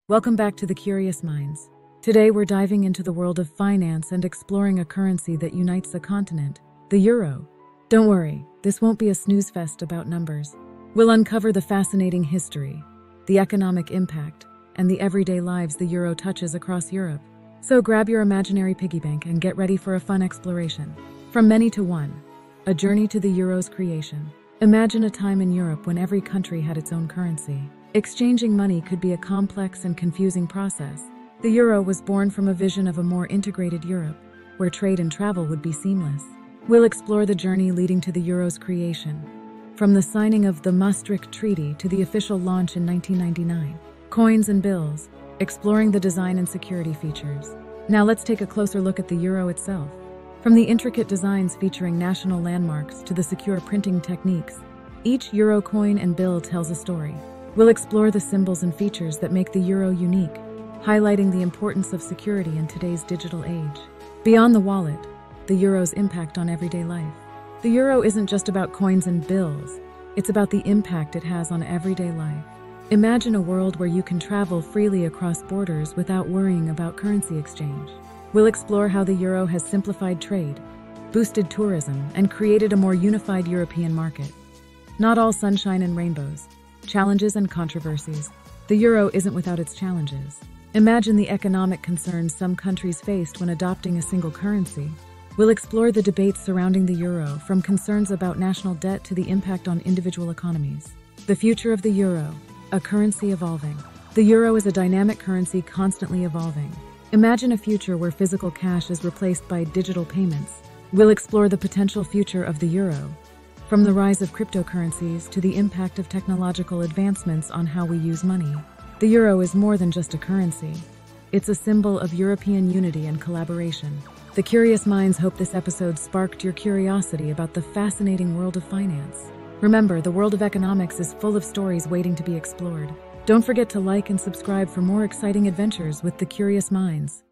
Welcome back to the Curious Minds. Today we're diving into the world of finance and exploring a currency that unites a continent, the euro. Don't worry, this won't be a snooze fest about numbers. We'll uncover the fascinating history, the economic impact, and the everyday lives the euro touches across Europe. So grab your imaginary piggy bank and get ready for a fun exploration. From many to one, a journey to the euro's creation. Imagine a time in Europe when every country had its own currency. Exchanging money could be a complex and confusing process. The euro was born from a vision of a more integrated Europe, where trade and travel would be seamless. We'll explore the journey leading to the euro's creation, from the signing of the Maastricht Treaty to the official launch in 1999. Coins and bills, exploring the design and security features. Now let's take a closer look at the euro itself. From the intricate designs featuring national landmarks to the secure printing techniques, each euro coin and bill tells a story. We'll explore the symbols and features that make the euro unique, highlighting the importance of security in today's digital age. Beyond the wallet, the euro's impact on everyday life. The euro isn't just about coins and bills, it's about the impact it has on everyday life. Imagine a world where you can travel freely across borders without worrying about currency exchange. We'll explore how the euro has simplified trade, boosted tourism, and created a more unified European market. Not all sunshine and rainbows. Challenges and controversies. The euro isn't without its challenges. Imagine the economic concerns some countries faced when adopting a single currency. We'll explore the debates surrounding the euro, from concerns about national debt to the impact on individual economies. The future of the euro, a currency evolving. The euro is a dynamic currency constantly evolving. Imagine a future where physical cash is replaced by digital payments. We'll explore the potential future of the euro, from the rise of cryptocurrencies to the impact of technological advancements on how we use money. The euro is more than just a currency. It's a symbol of European unity and collaboration. The Curious Minds hope this episode sparked your curiosity about the fascinating world of finance. Remember, the world of economics is full of stories waiting to be explored. Don't forget to like and subscribe for more exciting adventures with the Curious Minds.